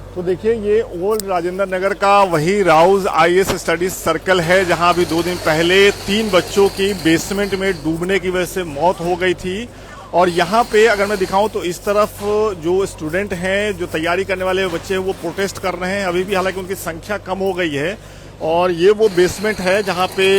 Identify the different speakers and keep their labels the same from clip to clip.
Speaker 1: तो देखिए ये ओल्ड राजेंद्र नगर का वही राउज आईएएस स्टडीज सर्कल है जहां अभी 2 दिन पहले 3 बच्चों की बेसमेंट में डूबने की वजह से मौत हो गई थी। और यहाँ पे अगर मैं दिखाऊं तो इस तरफ जो स्टूडेंट हैं, जो तैयारी करने वाले बच्चे हैं, वो प्रोटेस्ट कर रहे हैं अभी भी, हालांकि उनकी संख्या कम हो गई है। और ये वो बेसमेंट है जहाँ पे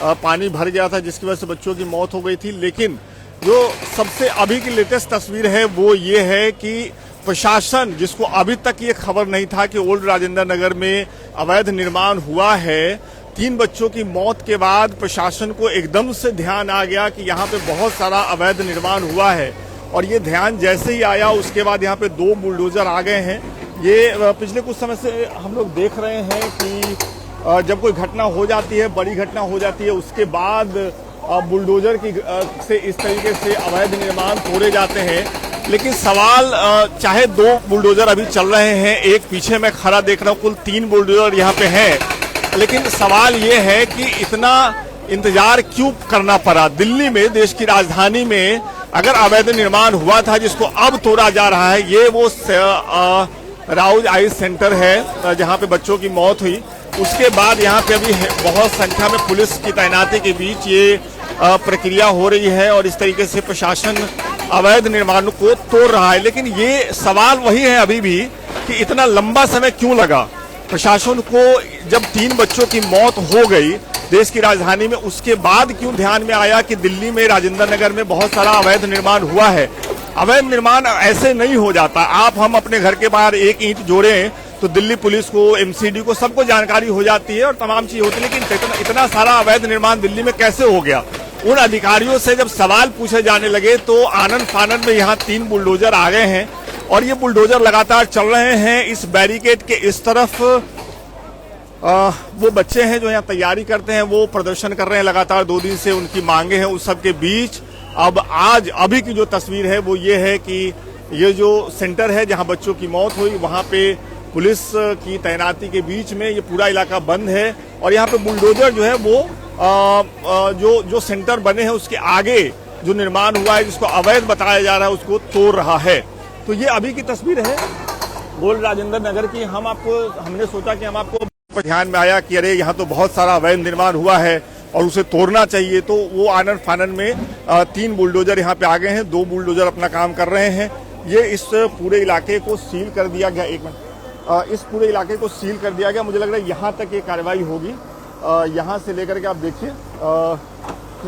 Speaker 1: पानी भर गया था जिसकी वजह से बच्चों की मौत हो गई थी। लेकिन जो सबसे अभी की लेटेस्ट तस्वीर है वो ये है कि प्रशासन, जिसको अभी तक ये खबर नहीं था कि ओल्ड राजेंद्र नगर में अवैध निर्माण हुआ है, 3 बच्चों की मौत के बाद प्रशासन को एकदम से ध्यान आ गया कि यहाँ पे बहुत सारा अवैध निर्माण हुआ है। और ये ध्यान जैसे ही आया उसके बाद यहाँ पे 2 बुलडोजर आ गए हैं। ये पिछले कुछ समय से हम लोग देख रहे हैं कि जब कोई घटना हो जाती है, बड़ी घटना हो जाती है, उसके बाद बुलडोजर की से इस तरीके से अवैध निर्माण तोड़े जाते हैं। लेकिन सवाल, चाहे 2 बुलडोजर अभी चल रहे हैं, एक पीछे मैं खड़ा देख रहा हूँ, कुल 3 बुलडोजर यहाँ पे हैं। लेकिन सवाल ये है कि इतना इंतजार क्यों करना पड़ा? दिल्ली में, देश की राजधानी में अगर अवैध निर्माण हुआ था जिसको अब तोड़ा जा रहा है, ये वो राउज आईएएस सेंटर है जहाँ पे बच्चों की मौत हुई। उसके बाद यहाँ पे अभी बहुत संख्या में पुलिस की तैनाती के बीच ये प्रक्रिया हो रही है और इस तरीके से प्रशासन अवैध निर्माण को तोड़ रहा है। लेकिन ये सवाल वही है अभी भी कि इतना लंबा समय क्यों लगा प्रशासन को? जब 3 बच्चों की मौत हो गई देश की राजधानी में, उसके बाद क्यों ध्यान में आया कि दिल्ली में राजेंद्र नगर में बहुत सारा अवैध निर्माण हुआ है? अवैध निर्माण ऐसे नहीं हो जाता। हम अपने घर के बाहर एक ईंट जोड़ें तो दिल्ली पुलिस को, एमसीडी को, सबको जानकारी हो जाती है और तमाम चीज होती है। लेकिन इतना सारा अवैध निर्माण दिल्ली में कैसे हो गया? उन अधिकारियों से जब सवाल पूछे जाने लगे तो आनंद फानंद में यहाँ 3 बुलडोजर आ गए हैं और ये बुलडोजर लगातार चल रहे हैं। इस बैरिकेड के इस तरफ वो बच्चे हैं जो यहाँ तैयारी करते हैं, वो प्रदर्शन कर रहे हैं लगातार, 2 दिन से उनकी मांगे हैं। उस सब के बीच अब आज अभी की जो तस्वीर है वो ये है कि ये जो सेंटर है जहाँ बच्चों की मौत हुई, वहाँ पे पुलिस की तैनाती के बीच में ये पूरा इलाका बंद है। और यहाँ पे बुलडोजर जो है वो जो सेंटर बने हैं उसके आगे जो निर्माण हुआ है, जिसको अवैध बताया जा रहा है, उसको तोड़ रहा है। तो ये अभी की तस्वीर है ओल्ड राजेंद्र नगर की। हमने सोचा कि हम आपको ध्यान में आया कि अरे यहाँ तो बहुत सारा अवैध निर्माण हुआ है और उसे तोड़ना चाहिए। तो वो आनंद फानंद में 3 बुलडोजर यहाँ पे आ गए हैं, 2 बुलडोजर अपना काम कर रहे हैं। ये इस पूरे इलाके को सील कर दिया गया। एक मिनट, इस पूरे इलाके को सील कर दिया गया। मुझे लग रहा है यहाँ तक ये कार्रवाई होगी। यहाँ से लेकर के आप देखिए,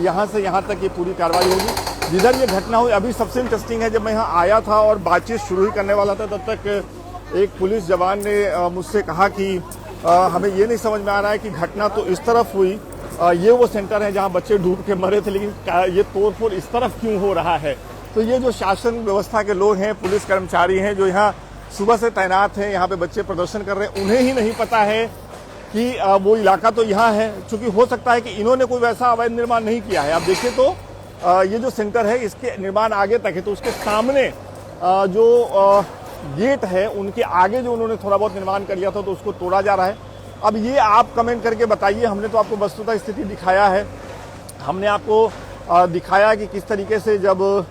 Speaker 1: यहाँ से यहाँ तक ये पूरी कार्रवाई होगी। जिधर ये घटना हुई, अभी सबसे इंटरेस्टिंग है, जब मैं यहाँ आया था और बातचीत शुरू ही करने वाला था, तब तक एक पुलिस जवान ने मुझसे कहा कि हमें ये नहीं समझ में आ रहा है कि घटना तो इस तरफ हुई, ये वो सेंटर है जहाँ बच्चे डूब के मरे थे, लेकिन ये तोड़फोड़ इस तरफ क्यों हो रहा है? तो ये जो शासन व्यवस्था के लोग हैं, पुलिस कर्मचारी हैं जो यहाँ सुबह से तैनात हैं, यहाँ पे बच्चे प्रदर्शन कर रहे हैं, उन्हें ही नहीं पता है कि वो इलाका तो यहाँ है। चूंकि हो सकता है कि इन्होंने कोई वैसा अवैध निर्माण नहीं किया है। आप देखिए तो ये जो सेंटर है इसके निर्माण आगे तक है, तो उसके सामने जो गेट है उनके आगे जो उन्होंने थोड़ा बहुत निर्माण कर लिया था तो उसको तोड़ा जा रहा है। अब ये आप कमेंट करके बताइए। हमने तो आपको वस्तुतः स्थिति दिखाया है, हमने आपको दिखाया कि किस तरीके से जब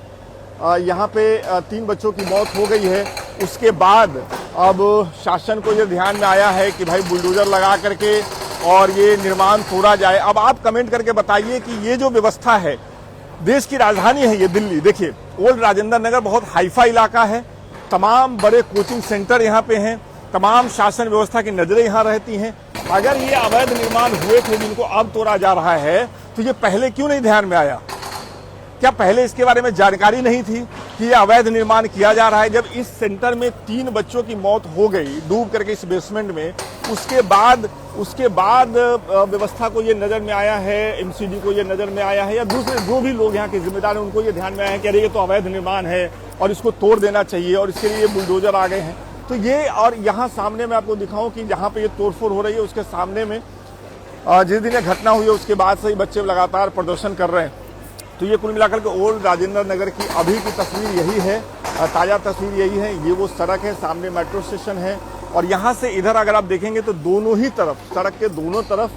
Speaker 1: यहाँ पे 3 बच्चों की मौत हो गई है, उसके बाद अब शासन को ये ध्यान में आया है कि भाई बुलडोजर लगा करके और ये निर्माण तोड़ा जाए। अब आप कमेंट करके बताइए कि ये जो व्यवस्था है, देश की राजधानी है ये दिल्ली, देखिए ओल्ड राजेंद्र नगर बहुत हाईफाई इलाका है, तमाम बड़े कोचिंग सेंटर यहाँ पे हैं, तमाम शासन व्यवस्था की नजरें यहाँ रहती हैं। अगर ये अवैध निर्माण हुए थे जिनको अब तोड़ा जा रहा है, तो ये पहले क्यों नहीं ध्यान में आया? क्या पहले इसके बारे में जानकारी नहीं थी कि ये अवैध निर्माण किया जा रहा है? जब इस सेंटर में 3 बच्चों की मौत हो गई डूब करके इस बेसमेंट में, उसके बाद व्यवस्था को ये नजर में आया है, एमसीडी को ये नजर में आया है, या दूसरे जो भी लोग यहाँ के जिम्मेदार हैं उनको ये ध्यान में आया है कि अरे ये तो अवैध निर्माण है और इसको तोड़ देना चाहिए, और इसके लिए ये बुलडोजर आ गए हैं। तो ये, और यहाँ सामने मैं आपको दिखाऊं कि जहाँ पे ये तोड़फोड़ हो रही है उसके सामने में जिस दिन ये घटना हुई है उसके बाद से ही बच्चे लगातार प्रदर्शन कर रहे हैं। तो ये कुल मिलाकर के ओल्ड राजेंद्र नगर की अभी की तस्वीर यही है, ताज़ा तस्वीर यही है। ये वो सड़क है, सामने मेट्रो स्टेशन है, और यहाँ से इधर अगर आप देखेंगे तो दोनों ही तरफ, सड़क के दोनों तरफ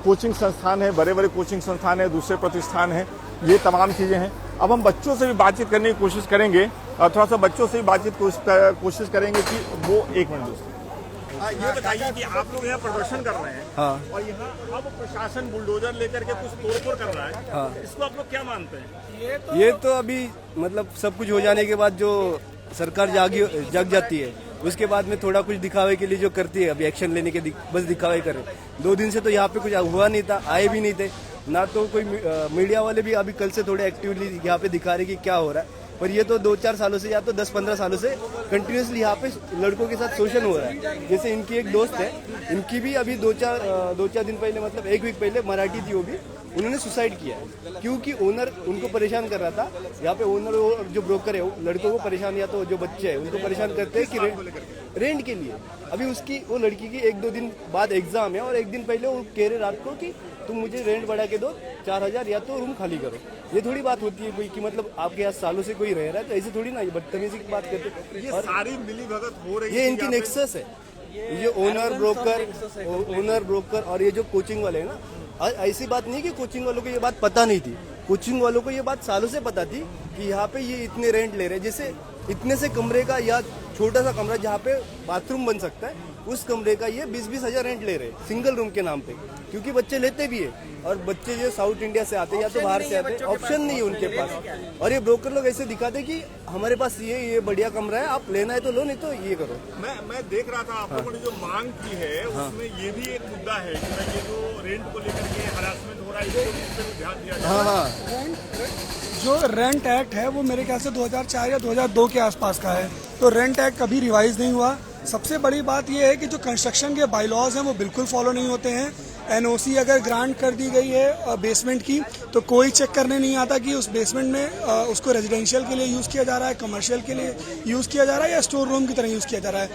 Speaker 1: कोचिंग संस्थान है, बड़े बड़े कोचिंग संस्थान है, दूसरे प्रतिष्ठान है, ये तमाम चीज़ें हैं। अब हम बच्चों से भी बातचीत करने की कोशिश करेंगे थोड़ा सा बच्चों से बातचीत कोशिश करेंगे कि वो 1 मिनट दोस्तों। ये बताइए कि आप लोग यहाँ प्रदर्शन कर रहे हैं।
Speaker 2: हाँ।
Speaker 1: और यहाँ अब प्रशासन बुलडोजर लेकर के कुछ तोड़फोड़ कर रहा है।
Speaker 2: हाँ।
Speaker 1: इसको आप लोग क्या मानते हैं?
Speaker 2: ये तो अभी मतलब सब कुछ हो जाने के बाद जो सरकार जाग जाती है, उसके बाद में थोड़ा कुछ दिखावे के लिए जो करती है, अभी एक्शन लेने के बस दिखावे करे। 2 दिन से तो यहाँ पे कुछ हुआ नहीं था, आए भी नहीं थे ना, तो कोई मीडिया वाले भी अभी कल से थोड़े एक्टिवली यहाँ पे दिखा रहे कि क्या हो रहा है। पर ये तो 2-4 सालों से या तो 10-15 सालों से कंटिन्यूसली यहाँ पे लड़कों के साथ शोषण हो रहा है। जैसे इनकी एक दोस्त है, इनकी भी अभी 2-4 दिन पहले, मतलब 1 वीक पहले, मराठी थी वो भी, उन्होंने सुसाइड किया है क्योंकि ओनर उनको परेशान कर रहा था। यहाँ पे ओनर और जो ब्रोकर है वो लड़कों को परेशान, या तो जो बच्चे हैं उनको परेशान करते हैं कि रेंट के लिए। अभी उसकी वो लड़की की 1-2 दिन बाद एग्जाम है और 1 दिन पहले वो कह रहे रात को कि तुम मुझे रेंट बढ़ा के दो 4000 या तो रूम खाली करो। ये थोड़ी बात होती है कोई कि मतलब आपके यहाँ सालों से कोई रह रहा है तो ऐसे थोड़ी ना, ये बदतमीजी की बात करते।
Speaker 1: ये सारी मिलीभगत हो रही है,
Speaker 2: ये इनकी नेक्सस है, ये ओनर ब्रोकर और ये जो कोचिंग वाले हैं ना। ऐसी बात नहीं कि कोचिंग वालों को ये बात पता नहीं थी, कोचिंग वालों को ये बात सालों से पता थी कि यहाँ पे ये इतने रेंट ले रहे हैं। जैसे इतने से कमरे का या छोटा सा कमरा जहाँ पे बाथरूम बन सकता है, उस कमरे का ये 20-20 हजार रेंट ले रहे हैं सिंगल रूम के नाम पे, क्योंकि बच्चे लेते भी है। और बच्चे जो साउथ इंडिया से आते हैं या तो बाहर से आते हैं, ऑप्शन नहीं है उनके पास। और ये ब्रोकर लोग ऐसे दिखाते कि हमारे पास ये बढ़िया कमरा है, आप लेना है तो लो, नहीं तो ये करो।
Speaker 1: मैं देख रहा था आप लोगों ने जो मांग की है उसमें ये भी एक मुद्दा है कि ये जो रेंट को लेकर के हरासमेंट हो रहा है, इस पर ध्यान दिया जाए।
Speaker 2: हाँ।
Speaker 3: जो रेंट एक्ट है वो मेरे ख्याल से 2004 या 2002 के आसपास का है, तो रेंट एक्ट कभी रिवाइज नहीं हुआ। सबसे बड़ी बात यह है कि जो कंस्ट्रक्शन के बायलॉज हैं वो बिल्कुल फॉलो नहीं होते हैं। एनओसी अगर ग्रांट कर दी गई है बेसमेंट की, तो कोई चेक करने नहीं आता कि उस बेसमेंट में उसको रेजिडेंशियल के लिए यूज़ किया जा रहा है, कमर्शियल के लिए यूज़ किया जा रहा है या स्टोर रूम की तरह यूज़ किया जा रहा है।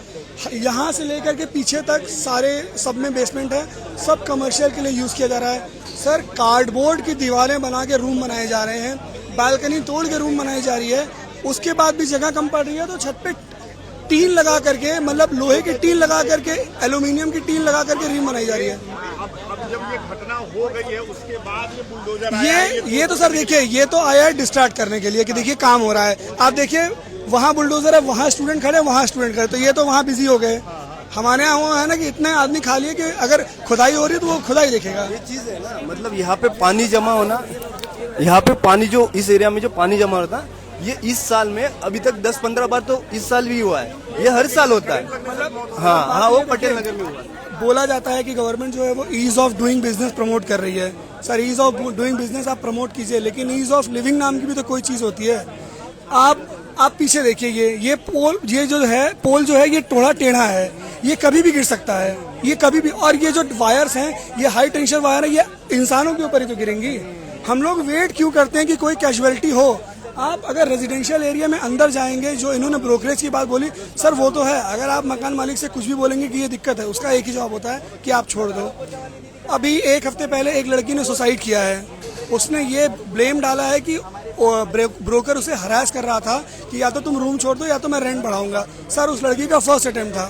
Speaker 3: यहाँ से लेकर के पीछे तक सारे सब में बेसमेंट है, सब कमर्शियल के लिए यूज़ किया जा रहा है। सर, कार्डबोर्ड की दीवारें बना के रूम बनाए जा रहे हैं, बालकनी तोड़ के रूम बनाई जा रही है, उसके बाद भी जगह कम पड़ रही है तो छत पे टीन लगा करके, मतलब लोहे की टीन लगा करके, एल्यूमिनियम की टीन लगा करके रूम बनाई जा रही है।
Speaker 1: अब जब ये घटना हो गई है उसके बाद ये बुलडोजर आया,
Speaker 3: ये तो सर देखिए, ये तो आया है डिस्ट्रैक्ट करने के लिए कि देखिए काम हो रहा है। आप देखिए वहाँ बुलडोजर है, वहाँ स्टूडेंट खड़े, वहाँ स्टूडेंट खड़े, तो ये तो वहाँ बिजी हो गए। हमारे यहाँ वो है ना कि इतने आदमी खाली है कि अगर खुदाई हो रही है तो वो खुदाई देखेगा।
Speaker 2: ये चीज है ना, मतलब यहाँ पे पानी जमा होना, यहाँ पे पानी जो इस एरिया में जो पानी जमा होता, ये इस साल में अभी तक 10-15 बार तो इस साल भी हुआ है, ये हर साल होता है। हाँ, वो पटेल नगर में हुआ।
Speaker 3: बोला जाता है कि गवर्नमेंट जो है वो ease of doing business promote कर रही है। Sir, ease of doing business आप प्रमोट कीजिए, लेकिन ईज ऑफ लिविंग नाम की भी तो कोई चीज होती है। आप पीछे देखिए, ये पोल, ये जो है पोल जो है ये टोड़ा टेढ़ा है, ये कभी भी गिर सकता है, ये कभी भी। और ये जो वायर्स हैं, ये हाई टेंशन वायर है, ये इंसानों के ऊपर ही तो गिरेंगी। हम लोग वेट क्यों करते हैं कि कोई कैजुअलिटी हो? आप अगर रेजिडेंशियल एरिया में अंदर जाएंगे, जो इन्होंने ब्रोकरेज की बात बोली, सर वो तो है, अगर आप मकान मालिक से कुछ भी बोलेंगे कि ये दिक्कत है, उसका एक ही जवाब होता है कि आप छोड़ दो। अभी 1 हफ्ते पहले एक लड़की ने सुसाइड किया है, उसने ये ब्लेम डाला है कि ब्रोकर उसे हरास कर रहा था कि या तो तुम रूम छोड़ दो या तो मैं रेंट बढ़ाऊंगा। सर, उस लड़की का फर्स्ट अटेम्प्ट था।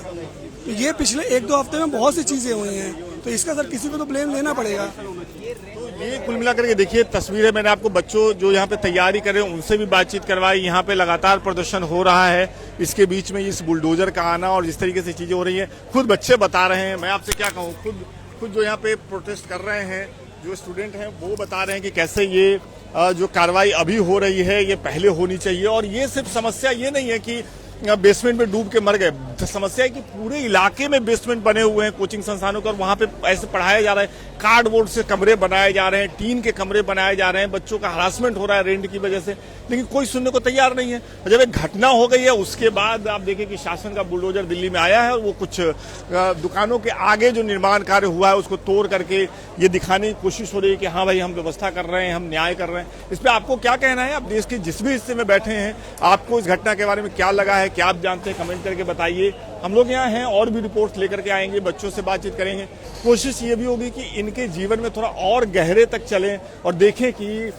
Speaker 3: तो ये पिछले 1-2 हफ्ते में बहुत सी चीजें हुई हैं, तो इसका सर किसी को तो ब्लेम लेना पड़ेगा।
Speaker 1: तो ये कुल मिलाकर के देखिए तस्वीरें मैंने आपको बच्चों जो यहाँ पे तैयारी कर रहे हैं उनसे भी बातचीत करवाई। यहाँ पे लगातार प्रदर्शन हो रहा है, इसके बीच में इस बुलडोजर का आना और जिस तरीके से चीजें हो रही हैं, खुद बच्चे बता रहे हैं। मैं आपसे क्या कहूँ, खुद जो यहाँ पे प्रोटेस्ट कर रहे हैं, जो स्टूडेंट हैं वो बता रहे हैं कि कैसे ये जो कार्रवाई अभी हो रही है ये पहले होनी चाहिए। और ये सिर्फ समस्या ये नहीं है कि बेसमेंट में डूब के मर गए, समस्या है कि पूरे इलाके में बेसमेंट बने हुए हैं कोचिंग संस्थानों का, वहां पे ऐसे पढ़ाया जा रहा है, कार्डबोर्ड से कमरे बनाए जा रहे हैं, टीन के कमरे बनाए जा रहे हैं, बच्चों का हरासमेंट हो रहा है रेंट की वजह से, लेकिन कोई सुनने को तैयार नहीं है। जब एक घटना हो गई है उसके बाद आप देखें कि शासन का बुलडोजर दिल्ली में आया है और वो कुछ दुकानों के आगे जो निर्माण कार्य हुआ है उसको तोड़ करके ये दिखाने की कोशिश हो रही है कि हाँ भाई हम व्यवस्था कर रहे हैं, हम न्याय कर रहे हैं। इस पर आपको क्या कहना है? आप देश के जिस भी हिस्से में बैठे हैं, आपको इस घटना के बारे में क्या लगा है, क्या आप जानते हैं, कमेंट करके बताइए। हम लोग यहाँ हैं और भी रिपोर्ट्स लेकर के आएंगे, बच्चों से बातचीत करेंगे। कोशिश ये भी होगी कि इनके जीवन में थोड़ा और गहरे तक चलें और देखें कि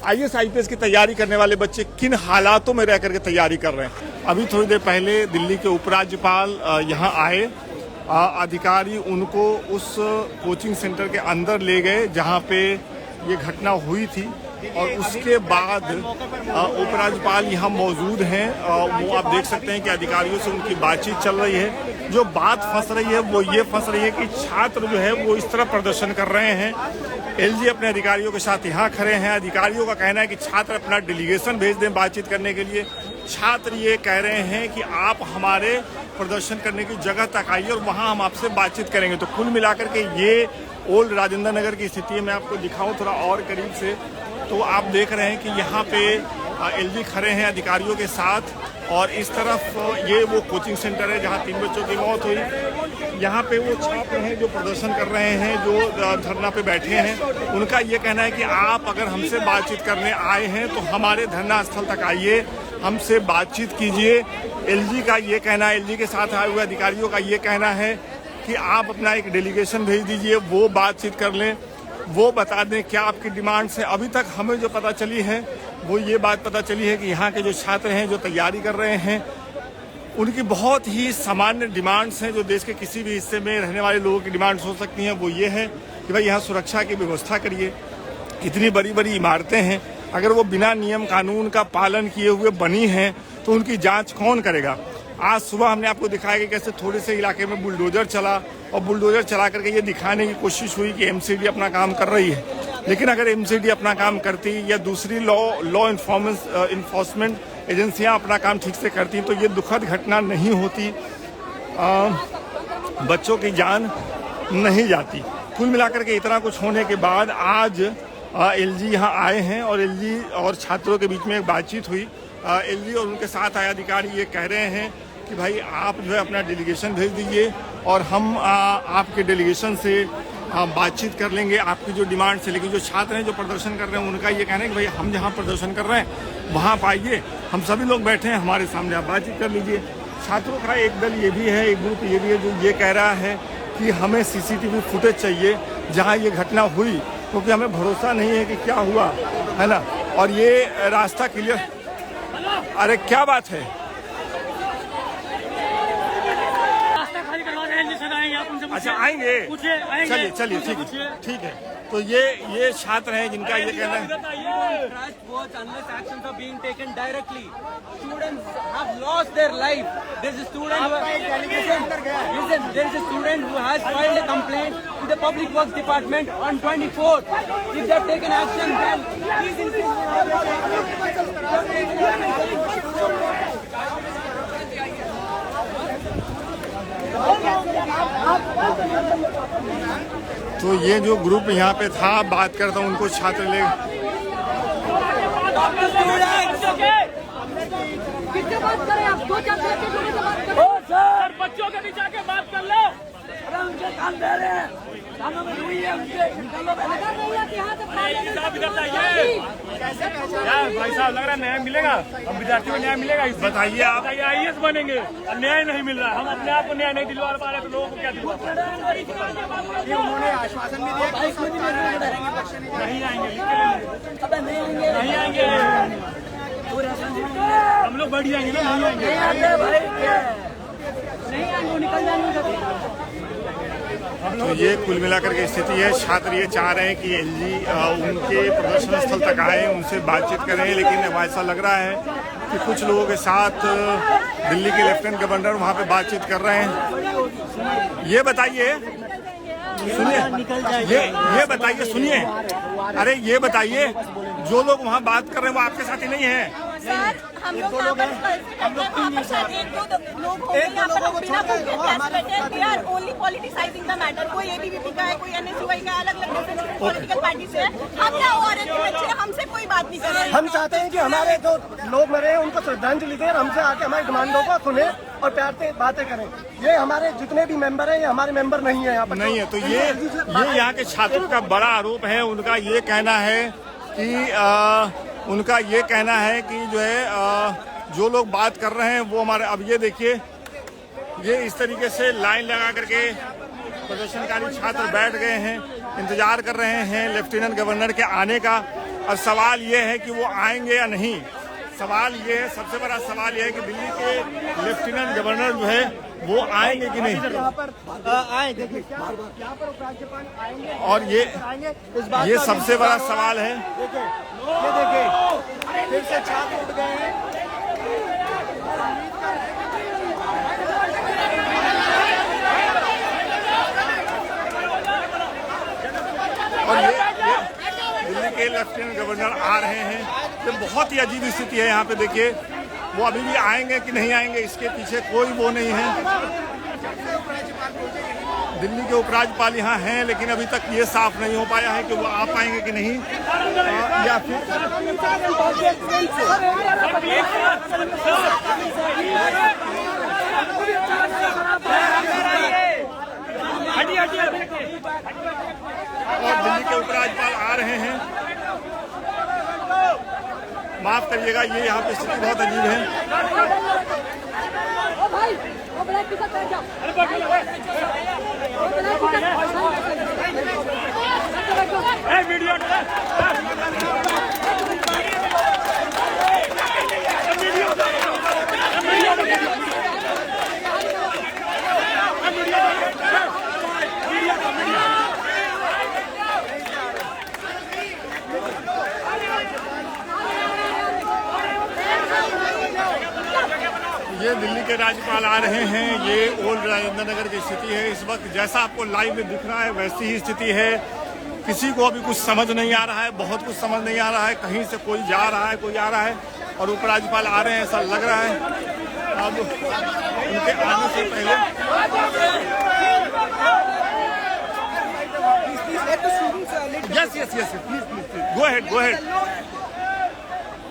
Speaker 1: IAS IPS की तैयारी करने वाले बच्चे किन हालातों में रह करके तैयारी कर रहे हैं। अभी थोड़ी देर पहले दिल्ली के उपराज्यपाल यहाँ आए, अधिकारी उनको उस कोचिंग सेंटर के अंदर ले गए जहाँ पे ये घटना हुई थी। और उसके बाद उपराज्यपाल यहाँ मौजूद हैं। वो आप देख सकते हैं कि अधिकारियों से उनकी बातचीत चल रही है। जो बात फंस रही है वो ये फंस रही है कि छात्र जो है वो इस तरह प्रदर्शन कर रहे हैं। एलजी अपने अधिकारियों के साथ यहाँ खड़े हैं। अधिकारियों का कहना है कि छात्र अपना डेलीगेशन भेज दें बातचीत करने के लिए। छात्र ये कह रहे हैं कि आप हमारे प्रदर्शन करने की जगह तक आइए और वहाँ हम आपसे बातचीत करेंगे। तो कुल मिलाकर के ये ओल्ड राजेंद्र नगर की स्थिति है। मैं आपको दिखाऊं थोड़ा और करीब से, तो आप देख रहे हैं कि यहाँ पे एलजी खड़े हैं अधिकारियों के साथ, और इस तरफ ये वो कोचिंग सेंटर है जहाँ 3 बच्चों की मौत हुई। यहाँ पे वो छात्र हैं जो प्रदर्शन कर रहे हैं, जो धरना पे बैठे हैं। उनका ये कहना है कि आप अगर हमसे बातचीत करने आए हैं तो हमारे धरना स्थल तक आइए, हमसे बातचीत कीजिए। एलजी का ये कहना है, एलजी के साथ आए हुए अधिकारियों का ये कहना है कि आप अपना एक डेलीगेशन भेज दीजिए, वो बातचीत कर लें, वो बता दें क्या आपकी डिमांड्स हैं। अभी तक हमें जो पता चली है वो ये बात पता चली है कि यहाँ के जो छात्र हैं जो तैयारी कर रहे हैं उनकी बहुत ही सामान्य डिमांड्स हैं जो देश के किसी भी हिस्से में रहने वाले लोगों की डिमांड्स हो सकती हैं। वो ये है कि भाई यहाँ सुरक्षा की व्यवस्था करिए। इतनी बड़ी बड़ी इमारतें हैं, अगर वो बिना नियम कानून का पालन किए हुए बनी हैं तो उनकी जांच कौन करेगा। आज सुबह हमने आपको दिखाया कि कैसे थोड़े से इलाके में बुलडोजर चला और बुलडोजर चला करके ये दिखाने की कोशिश हुई कि एमसीडी अपना काम कर रही है। लेकिन अगर एमसीडी अपना काम करती या दूसरी लॉ इन्फोर्समेंट एजेंसियां अपना काम ठीक से करती तो ये दुखद घटना नहीं होती, बच्चों की जान नहीं जाती। कुल मिलाकर के इतना कुछ होने के बाद आज एलजी यहाँ आए हैं और एलजी और छात्रों के बीच में एक बातचीत हुई। एलजी और उनके साथ आए अधिकारी ये कह रहे हैं कि भाई आप जो है अपना डेलीगेशन भेज दीजिए और हम आपके डेलीगेशन से बातचीत कर लेंगे आपकी जो डिमांड्स है। लेकिन जो छात्र हैं जो प्रदर्शन कर रहे हैं उनका ये कहना है कि भाई हम जहाँ प्रदर्शन कर रहे हैं वहाँ आप आइए, हम सभी लोग बैठे हैं हमारे सामने, आप बातचीत कर लीजिए। छात्रों का एक दल ये भी है, एक ग्रुप ये भी है जो ये कह रहा है कि हमें सीसीटीवी फुटेज चाहिए जहाँ ये घटना हुई, क्योंकि हमें भरोसा नहीं है कि क्या हुआ है ना। और ये रास्ता क्लियर, अरे क्या बात है, अच्छा आएंगे, चलिए चलिए ठीक है। तो ये छात्र हैं जिनका ये कहना है
Speaker 4: Public Works Department on 24th. If they have taken action, then please
Speaker 1: तो ये जो ग्रुप यहाँ पे था, बात करता हूँ उनको, छात्र ले
Speaker 5: किससे बात करें आप? 2-4 बात करो,
Speaker 4: बच्चों के बीच आके बात कर लो। उनके काम दे रहे हैं, कानों में रुई है उनके, निकालो भाई साहब। लग रहा है न्याय मिलेगा, अब विद्यार्थियों को न्याय मिलेगा।
Speaker 1: बताइए आप,
Speaker 4: IAS बनेंगे, न्याय नहीं मिल रहा है। हम अपने आप को न्याय नहीं दिलवा पा रहे तो लोगों को क्या दिलवा पा रहे? उन्होंने आश्वासन भी दिया नहीं आएंगे, नहीं आएंगे, हम लोग बढ़ जाएंगे, नहीं आएंगे, निकल जाएंगे।
Speaker 1: तो ये कुल मिलाकर के स्थिति है। छात्र ये चाह रहे हैं कि एलजी उनके प्रदर्शन स्थल तक आए, उनसे बातचीत करें, लेकिन ऐसा लग रहा है कि कुछ लोगों के साथ दिल्ली के लेफ्टिनेंट गवर्नर वहाँ पे बातचीत कर रहे हैं। ये बताइए, सुनिए, ये बताइए, सुनिए, अरे ये बताइए, जो लोग वहाँ बात कर रहे हैं वो आपके साथ ही नहीं है?
Speaker 5: सर, हम लोग यहाँ पर एक दो लोग हो गए यहाँ पर बिना we are only politicizing the matter. कोई एबीवीपी का है, कोई एनएसयूआई का, अलग अलग डिफरेंट पॉलिटिकल पार्टी से है। हम क्या औरत के बच्चे, हमसे कोई बात नहीं कर रहे।
Speaker 6: हम चाहते हैं कि हमारे जो लोग मरे हैं उनको श्रद्धांजलि दें, हमसे आके हमारी डिमांडों को सुने और प्यार से बातें करें। ये हमारे जितने भी मेंबर हैं, ये हमारे मेंबर नहीं है यहाँ पर,
Speaker 1: नहीं है। तो ये यहाँ के छात्रों का बड़ा आरोप है। उनका ये कहना है कि उनका ये कहना है कि जो है जो लोग बात कर रहे हैं वो हमारे, अब ये देखिए, ये इस तरीके से लाइन लगा करके प्रदर्शनकारी छात्र बैठ गए हैं, इंतजार कर रहे हैं लेफ्टिनेंट गवर्नर के आने का। अब सवाल ये है कि वो आएंगे या नहीं। सवाल ये है, सबसे बड़ा सवाल ये है कि दिल्ली के लेफ्टिनेंट गवर्नर जो है वो आएंगे कि नहीं?
Speaker 6: यहाँ पर आए, देखिए यहाँ पर उपराज्यपाल आएंगे
Speaker 1: और ये
Speaker 6: इस बात
Speaker 1: ये
Speaker 6: का
Speaker 1: सबसे बड़ा सवाल है।
Speaker 6: देखिए ये देखिए फिर से छात्र उठ गए हैं।
Speaker 1: और ये दिल्ली के लेफ्टिनेंट गवर्नर आ रहे हैं। ये बहुत ही अजीब स्थिति है यहाँ पे। देखिए वो अभी भी आएंगे कि नहीं आएंगे, इसके पीछे कोई वो नहीं है। दिल्ली के उपराज्यपाल यहाँ हैं, लेकिन अभी तक ये साफ नहीं हो पाया है कि वो आ पाएंगे कि नहीं, या फिर और दिल्ली के उपराज्यपाल आ रहे हैं। माफ करिएगा, ये यहाँ पे स्थिति बहुत अजीब है। ये दिल्ली के राज्यपाल आ रहे हैं। ये ओल्ड राजेंद्र नगर की स्थिति है इस वक्त। जैसा आपको लाइव में दिख रहा है वैसी ही स्थिति है। किसी को अभी कुछ समझ नहीं आ रहा है, बहुत कुछ समझ नहीं आ रहा है। कहीं से कोई जा रहा है, कोई आ रहा है, और उपराज्यपाल आ रहे हैं ऐसा लग रहा है। अब उनके आने से पहले yes yes yes please please go ahead.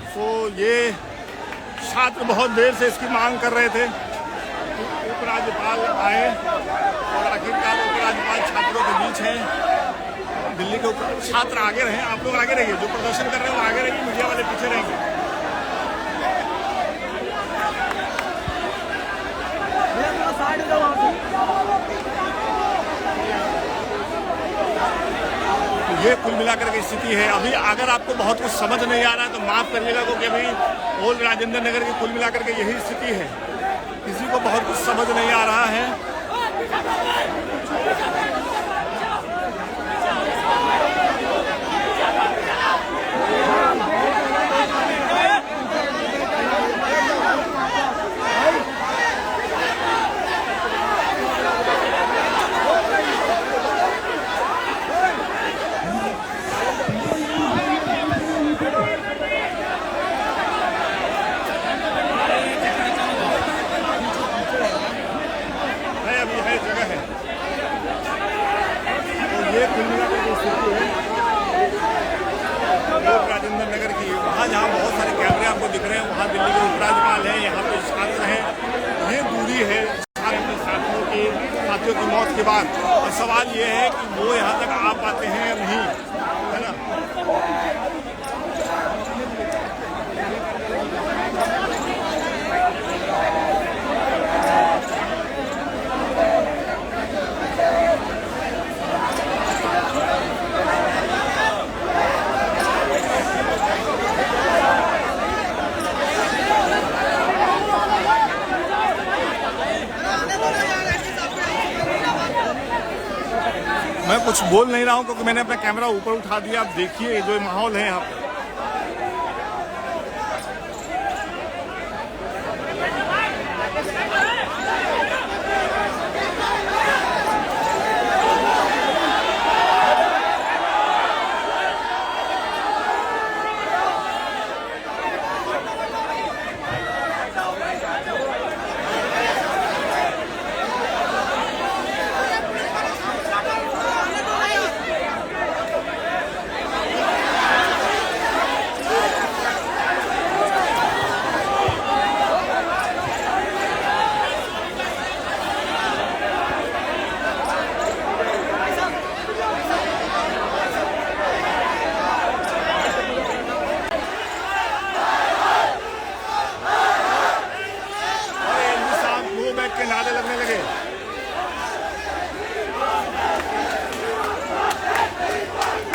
Speaker 1: So ये छात्र बहुत देर से इसकी मांग कर रहे थे कि उपराज्यपाल आए, और आखिरकार उपराज्यपाल छात्रों के बीच हैं। दिल्ली के छात्र आगे रहे, आप लोग आगे रहिए, जो प्रदर्शन कर रहे हैं वो आगे रहिए, मीडिया वाले पीछे रहेंगे। ये कुल मिलाकर की स्थिति है। अभी अगर आपको बहुत कुछ समझ नहीं आ रहा है तो माफ करिएगा, क्योंकि अभी ओल्ड राजेंद्र नगर की कुल मिलाकर के यही स्थिति है। किसी को बहुत कुछ समझ नहीं आ रहा है। राजेंद्र नगर की वहाँ जहाँ बहुत सारे कैमरे आपको दिख रहे हैं, वहाँ दिल्ली के उपराज्यपाल हैं, यहाँ पे छात्र हैं। ये दूरी है साथियों की मौत के बाद। और सवाल ये है कि वो यहाँ तक आ पाते हैं या नहीं, है ना। मैं कुछ बोल नहीं रहा हूँ क्योंकि मैंने अपना कैमरा ऊपर उठा दिया। आप देखिए जो माहौल है यहाँ पे।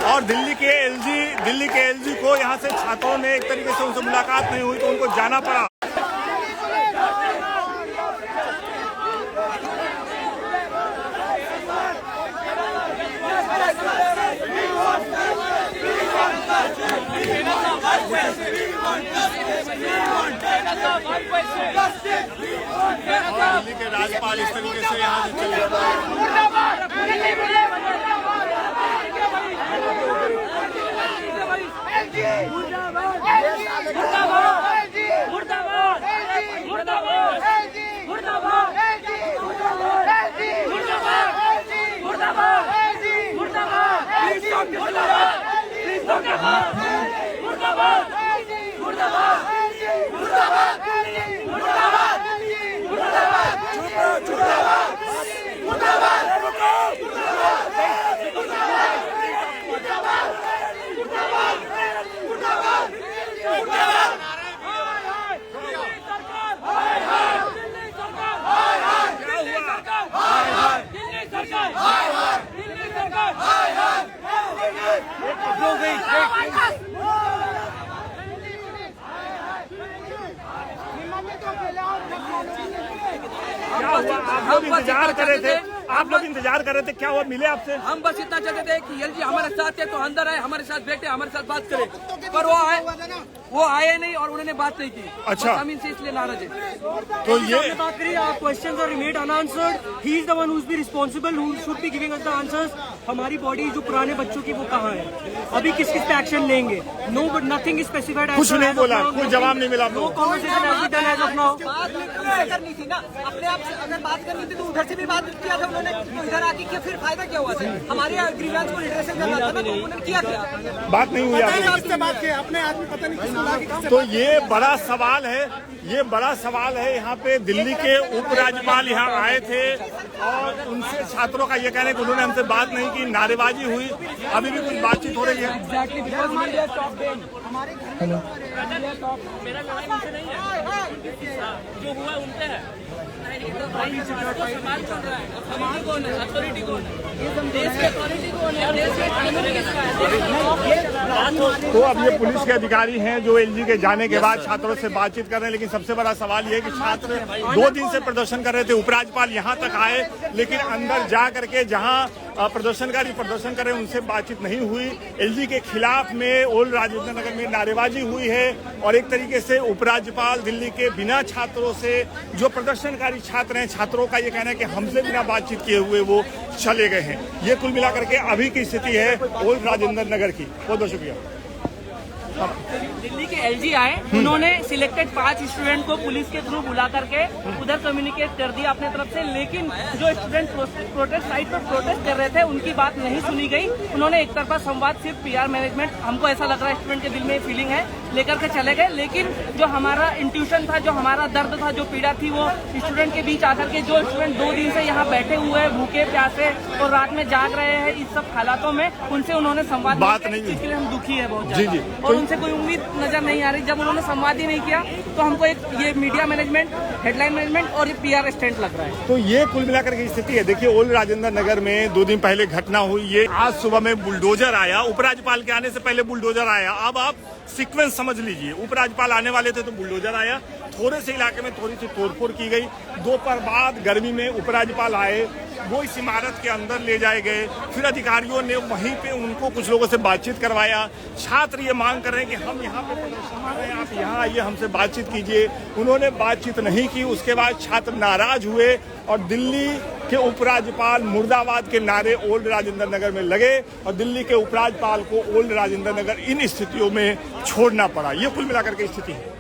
Speaker 1: और दिल्ली के एलजी को यहाँ से छात्रों ने एक तरीके से उनसे मुलाकात नहीं हुई तो उनको जाना पड़ा। राज्यपाल इस तरीके से यहाँ से चले क्या हुआ? आप लोग इंतजार कर रहे थे, क्या हुआ? मिले आपसे?
Speaker 7: हम बस इतना चाहते थे कि एलजी हमारे साथ थे तो अंदर आए, हमारे साथ बैठे, हमारे साथ बात करे, पर वो आए नहीं और उन्होंने बात नहीं की।
Speaker 1: अच्छा,
Speaker 7: हम इनसे इसलिए नाराज है।
Speaker 1: तो ये
Speaker 8: बात करिए, आप questions are remained unanswered, he is the one who is be responsible, who should be giving us the answers. हमारी बॉडी जो पुराने बच्चों की वो कहाँ है? अभी किस किस पे एक्शन लेंगे? No but nothing is specified.
Speaker 1: कुछ नहीं बोला, कोई जवाब नहीं मिला।
Speaker 8: No conversation has been done as of now.
Speaker 5: बात करनी थी ना, अपने आप से अगर बात करनी थी तो उधर से भी बात किया था उन्होंने, तो इधर आके क्या फिर फायदा क्या हुआ था? हमारे ग्रीवेंस को रिड्रेसल करना था ना, तो उन्होंने किया क्या?
Speaker 1: बात नहीं हुई आपसे।
Speaker 6: बात किया अपने आदमी पता नहीं किसको लाके किससे
Speaker 1: तो ये बड़ा सवाल है, ये बड़ा सवाल है। यहाँ पे दिल्ली के उपराज्यपाल यहाँ आए थे और उनसे छात्रों का ये कहना है कि उन्होंने हमसे बात नहीं की, नारेबाजी हुई, अभी भी कुछ बातचीत हो रही है।
Speaker 7: जो हुआ उनसे है, समाज चल रहा है, समाज कौन है, अथॉरिटी कौन है, देश की अथॉरिटी कौन है, देश के कानून किसका है?
Speaker 1: तो अब ये पुलिस के अधिकारी हैं जो एलजी के जाने के बाद छात्रों से बातचीत कर रहे हैं, लेकिन सबसे बड़ा सवाल ये है कि छात्र 2 दिन से प्रदर्शन कर रहे थे, उपराज्यपाल यहाँ तक आए, लेकिन अंदर जा करके जहाँ प्रदर्शनकारी प्रदर्शन कर रहे हैं उनसे बातचीत नहीं हुई। एलजी के खिलाफ में ओल्ड राजेंद्र नगर में नारेबाजी हुई है और एक तरीके से उपराज्यपाल दिल्ली के बिना छात्रों से, जो प्रदर्शनकारी छात्र हैं, छात्रों का ये कहना है कि हमसे बिना बातचीत किए हुए वो चले गए हैं। ये कुल मिलाकर के अभी की स्थिति है ओल्ड राजेंद्र नगर की। बहुत बहुत शुक्रिया।
Speaker 8: दिल्ली के एलजी आए, उन्होंने सिलेक्टेड 5 स्टूडेंट को पुलिस के थ्रू बुला करके उधर कम्युनिकेट कर दिया अपने तरफ से, लेकिन जो स्टूडेंट प्रोटेस्ट साइट पर प्रोटेस्ट कर रहे थे उनकी बात नहीं सुनी गई। उन्होंने एक तरफा संवाद सिर्फ पीआर मैनेजमेंट, हमको ऐसा लग रहा है स्टूडेंट के दिल में फीलिंग है, लेकर के चले गए। लेकिन जो हमारा इंट्यूशन था, जो हमारा दर्द था, जो पीड़ा थी, वो स्टूडेंट के बीच आकर के, जो स्टूडेंट 2 दिन से यहाँ बैठे हुए हैं भूखे प्यासे और रात में जाग रहे हैं इस सब हालातों में, उनसे उन्होंने संवाद
Speaker 1: बात नहीं,
Speaker 8: इसके लिए हम दुखी है बहुत
Speaker 1: जी जी।
Speaker 8: और उनसे कोई उम्मीद नजर नहीं आ रही। जब उन्होंने संवाद ही नहीं किया तो हमको एक ये मीडिया मैनेजमेंट, हेडलाइन मैनेजमेंट और ये पीआर स्टंट लग रहा है।
Speaker 1: तो ये कुल मिलाकर की स्थिति है। देखिए, ओल्ड राजेंद्र नगर में 2 दिन पहले घटना हुई, ये आज सुबह में बुलडोजर आया, उपराज्यपाल के आने से पहले बुलडोजर आया। अब आप सीक्वेंस समझ लीजिए, उपराज्यपाल आने वाले थे तो बुलडोजर आया, थोड़े से इलाके में थोड़ी सी तोड़फोड़ की गई, दोपहर बाद गर्मी में उपराज्यपाल आए, वो इस इमारत के अंदर ले जाए गए, फिर अधिकारियों ने वहीं पे उनको कुछ लोगों से बातचीत करवाया। छात्र ये मांग कर रहे हैं कि हम यहाँ पे प्रदर्शन कर रहे हैं, आप यहाँ आइए, हमसे बातचीत कीजिए। उन्होंने बातचीत नहीं की। उसके बाद छात्र नाराज हुए और दिल्ली के उपराज्यपाल मुर्दाबाद के नारे ओल्ड राजेंद्र नगर में लगे और दिल्ली के उपराज्यपाल को ओल्ड राजेंद्र नगर इन स्थितियों में छोड़ना पड़ा। ये कुल मिलाकर के स्थिति है।